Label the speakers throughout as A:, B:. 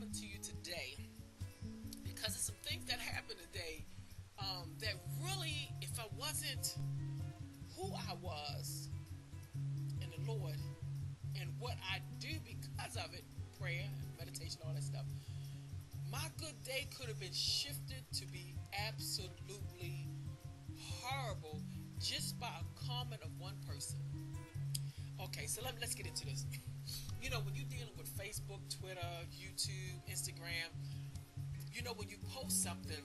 A: coming to you today because of some things that happened today that really, if I wasn't who I was in the Lord and what I do because of it, prayer, meditation, all that stuff, my good day could have been shifted to be absolutely horrible just by a comment of one person. Okay, so let's get into this. You know, when you're dealing with Facebook, Twitter, YouTube, Instagram, you know, when you post something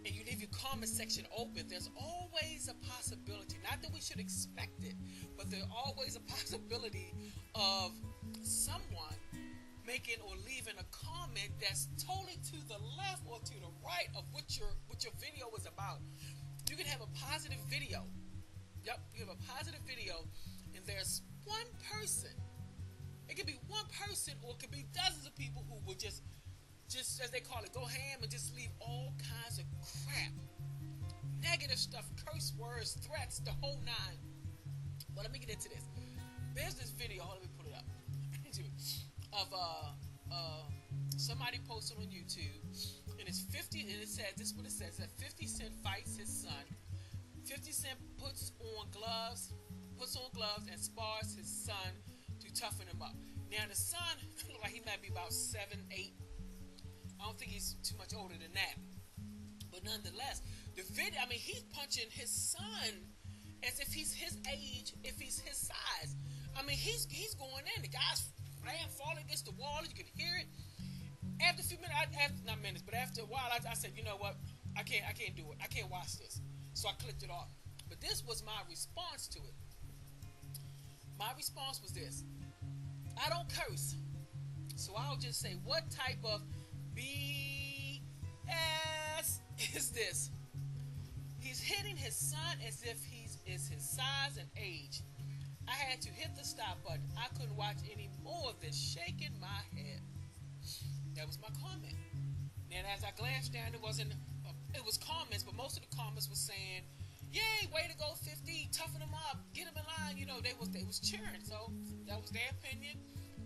A: and you leave your comment section open, there's always a possibility, not that we should expect it, but there's always a possibility of someone making or leaving a comment that's totally to the left or to the right of what your video is about. You can have a positive video. Yep, you have a positive video, and there's one person. It could be one person, or it could be dozens of people who will just as they call it, go ham and just leave all kinds of crap, negative stuff, curse words, threats, the whole nine. But let me get into this. There's this video. Let me pull it up. Of somebody posted on YouTube, and it's 50, and it says, this is what it says, that 50 Cent fights his son. 50 Cent puts on gloves and spars his son to toughen him up. Now the son look like he might be about 7, 8. I don't think he's too much older than that. But nonetheless, the video, I mean, he's punching his son as if he's his age, if he's his size. I mean, he's going in. The guy's falling against the wall. You can hear it. After a few minutes, after a while, I said, you know what? I can't do it. I can't watch this. So I clicked it off. But this was my response to it. My response was this. I don't curse. So I'll just say, what type of BS is this? He's hitting his son as if he's his size and age. I had to hit the stop button. I couldn't watch any more of this, shaking my head. That was my comment. Then as I glanced down, it was comments, but most of the comments were saying, "Yay, way to go, 50, toughen them up, get them in line." You know, they was cheering. So that was their opinion.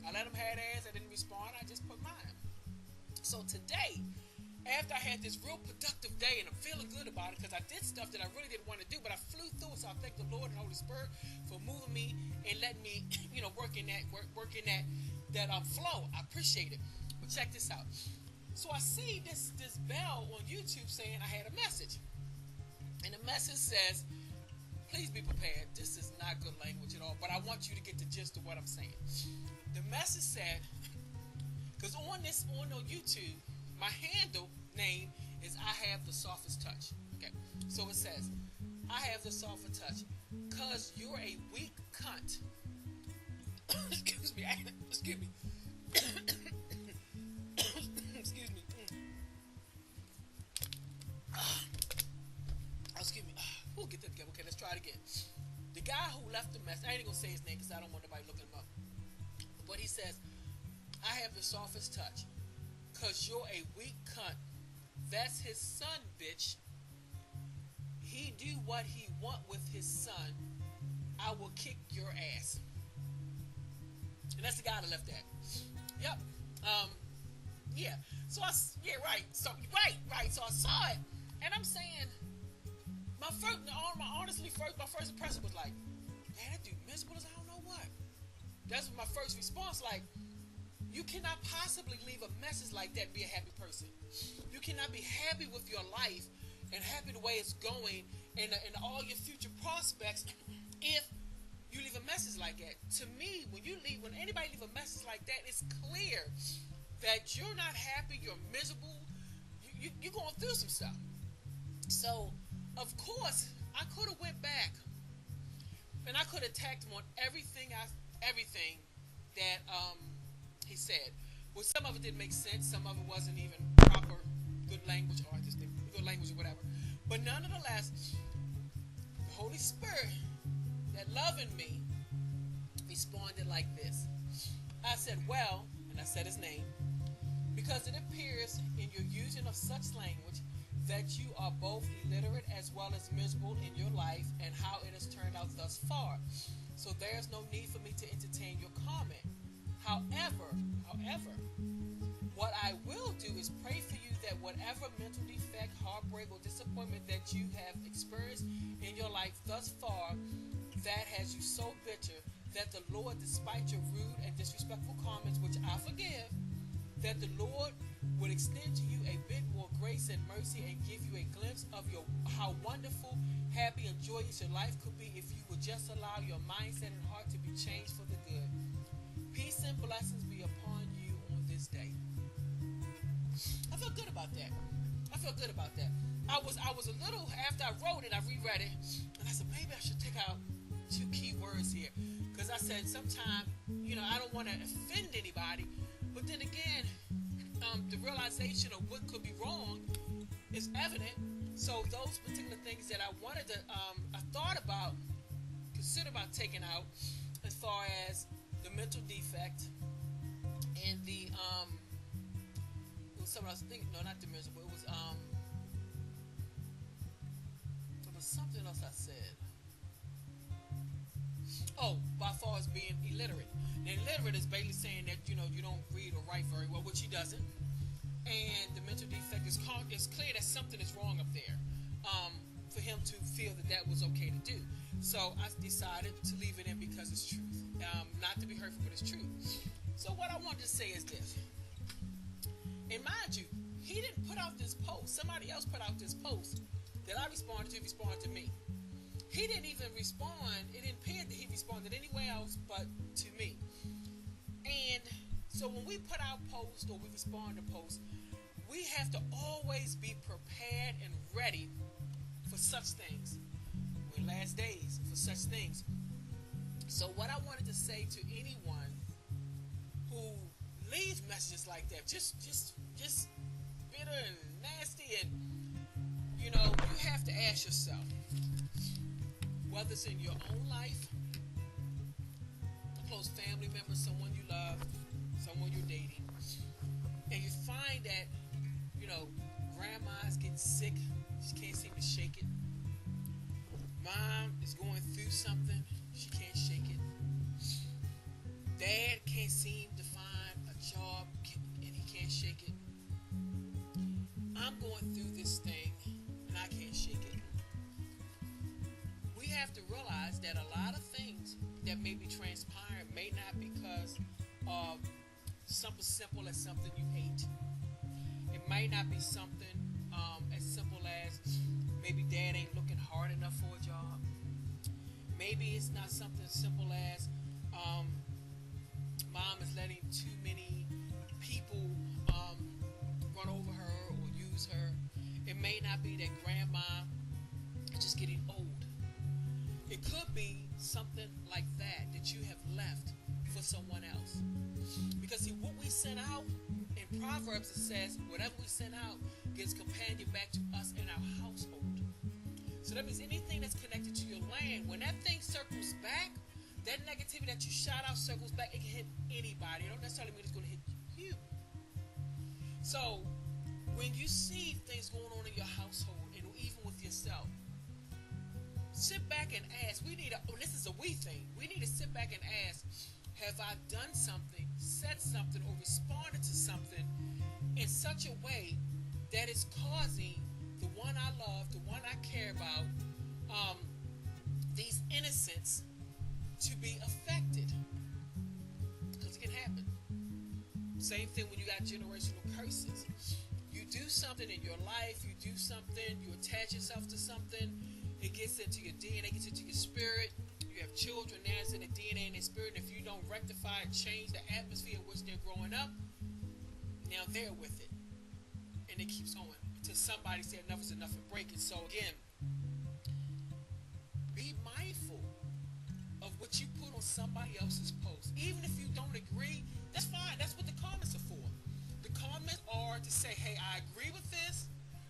A: I let them have theirs. I didn't respond. I just put mine. So today, after I had this real productive day, and I'm feeling good about it because I did stuff that I really didn't want to do, but I flew through it. So I thank the Lord and Holy Spirit for moving me and letting me, work in that flow. I appreciate it. But check this out. So I see this bell on YouTube saying I had a message, and the message says, "Please be prepared. This is not good language at all, but I want you to get the gist of what I'm saying." The message said, because on YouTube, my handle name is I Have the Softest Touch. Okay, so it says, I have the softest touch, cause you're a weak cunt. Excuse me. Excuse me. Excuse me. Excuse me. We'll get that together. Okay, let's try it again. The guy who left the message, I ain't gonna say his name because I don't want nobody looking him up. But he says, I have the softest touch, cause you're a weak cunt. That's his son, bitch. He do what he want with his son. I will kick your ass. And that's the guy that left that. Yep. Yeah. So right. So right. So I saw it, and I'm saying, my first impression was like, man, that dude miserable as I don't know what. That's my first response. Like, you cannot possibly leave a message like that and be a happy person. You cannot be happy with your life and happy the way it's going and all your future prospects if you leave a message like that. To me, when anybody leave a message like that, it's clear that you're not happy, you're miserable, you're going through some stuff. So, of course, I could have went back and I could have attacked him on everything that he said. Well, some of it didn't make sense. Some of it wasn't even proper good language or just good language or whatever. But nonetheless, the Holy Spirit that loving me responded like this. I said, well, and I said his name, because it appears in your using of such language that you are both illiterate as well as miserable in your life and how it has turned out thus far. So there's no need for me to entertain your comment. However, What I will do is pray for you that whatever mental defect, heartbreak, or disappointment that you have experienced in your life thus far that has you so bitter that the Lord, despite your rude and disrespectful comments, which I forgive, that the Lord would extend to you a bit more grace and mercy and give you a glimpse of how wonderful, happy, and joyous your life could be if you would just allow your mindset and heart to be changed for the good. Peace and blessings be upon you on this day. I feel good about that. I feel good about that. I was a little, after I wrote it, I reread it, and I said, maybe I should take out 2 key words here. Because I said, sometimes, I don't want to offend anybody. But then again, the realization of what could be wrong is evident. So those particular things that I wanted to, I thought about, consider about taking out, as far as the mental defect and the, it was something I was thinking, no, not the miserable, it was something else I said. Oh, by far as being illiterate. Now, illiterate is basically saying that, you don't read or write very well, which he doesn't. And the mental defect is clear that something is wrong up there for him to feel that was okay to do. So I decided to leave it in because it's truth. Not to be hurtful, but it's truth. So what I wanted to say is this. And mind you, he didn't put out this post. Somebody else put out this post that I responded to me. He didn't even respond. It didn't appear that he responded anywhere else but to me. And so when we put out posts or we respond to posts, we have to always be prepared and ready for such things. We're last days for such things. So what I wanted to say to anyone who leaves messages like that, just bitter and nasty, and you have to ask yourself, whether it's in your own life, a close family member, someone you love, someone you're dating, and you find that, grandma's getting sick, she can't seem to shake it. Mom is going through something, she can't shake it. Dad can't seem to find a job, and he can't shake it. I'm going through this thing, and I can't shake it. We have to realize that a lot of things that may be transpiring may not be because of something simple as something you hate. It might not be something as simple as maybe dad ain't looking hard enough for a job. Maybe it's not something simple as mom is letting too many people run over her or use her. It may not be that grandma is just getting old. It could be something like that you have left for someone else. Because see, what we send out, in Proverbs it says, whatever we send out gives companion back to us in our household. So that means anything that's connected to your land, when that thing circles back, that negativity that you shot out circles back, it can hit anybody. It don't necessarily mean it's going to hit you. So when you see things going on in your household, and even with yourself, sit back and ask. This is a we thing. We need to sit back and ask, have I done something, said something, or responded to something in such a way that is causing the one I love, the one I care about, these innocents to be affected? Because it can happen. Same thing when you got generational curses. You do something in your life, you do something, you attach yourself to something, it gets into your DNA, gets into your spirit. You have children, now it's in the DNA and their spirit, and if you don't rectify and change the atmosphere in which they're growing up, now they're with it. And it keeps going until somebody says enough is enough and break it. So again, be mindful of what you put on somebody else's post. Even if you don't agree, that's fine. That's what the comments are for. The comments are to say, hey, I agree with this,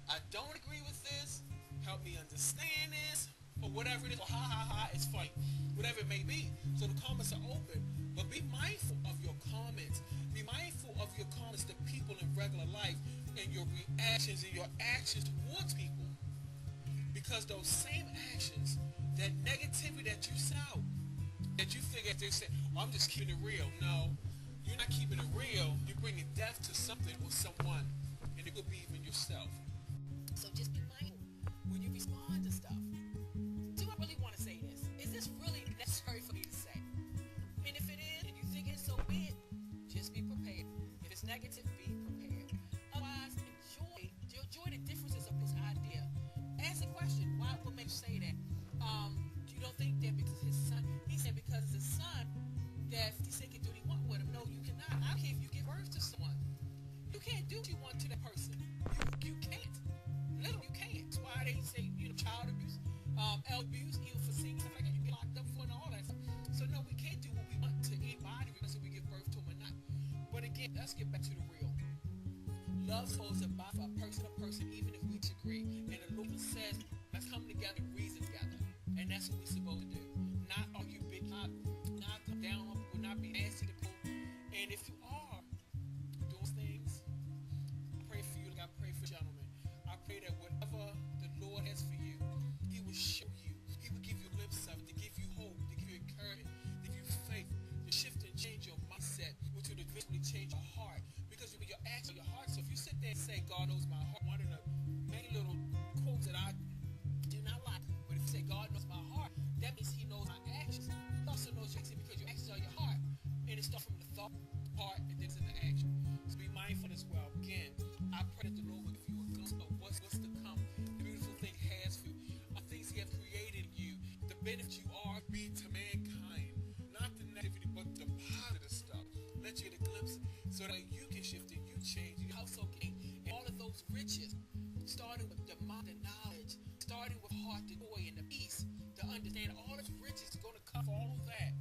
A: I don't agree with this, help me understand this, or whatever it is, or ha, it's funny, whatever it may be. So the comments are open, but be mindful of your comments. Be mindful of your comments to people in regular life and your reactions and your actions towards people. Because those same actions, that negativity that you sow, that you figure they say, oh, I'm just keeping it real. No, You're not keeping it real. You're bringing death to something or someone, and it could be even yourself. So just be mindful when you respond to stuff. Do I really want to say this? Is this really necessary for me to say? And if it is, and you think it's so big, just be prepared. If it's negative, be prepared. Otherwise, enjoy the differences of this idea. Ask a question. Why would make you say that? You don't think that because his son, he said because it's his son that he said can do what he want with him. No, you cannot. I don't care if you give birth to someone. You can't do what you want to that person. You can't. Literally, you can't. That's why they say, child abuse, elder abuse, even for singing, stuff like that. You get locked up for and all that stuff. So no, we can't do what we want to anybody because we give birth to them or not. But again, let's get back to the real. Love supposed to buy for a person, even if we disagree. And the Lord says, let's come together and reason together. And that's what we're supposed to do. Not argue big, not come down on people, not be nasty to people. And if you are doing things, I pray for you like I pray for gentlemen. I pray that whatever the Lord has for you, He will show you. He will give you a glimpse of it, to give you hope, to give you encouragement, to give you faith, to shift and change your mindset, which will eventually change your heart. Because when your actions, your heart. So if you sit there and say, God knows my heart, one of the many little quotes that I do not like, but if you say God knows my heart, that means He knows my actions. He also knows your actions because your actions are your heart. And it starts from the thought, heart, and then it's in the action. So be mindful as well. Again, I pray that the Lord will give you a glimpse of what's to come. The beautiful thing He has for you. The things He has created in you. The benefit you are be to mankind. Not the negativity, but the positive stuff. Let you get a glimpse so that you can shift it, you change, your household gain, and all of those riches, starting with the mind, the knowledge, starting with heart, the joy, and the peace, to understand all those riches is going to cover all of that.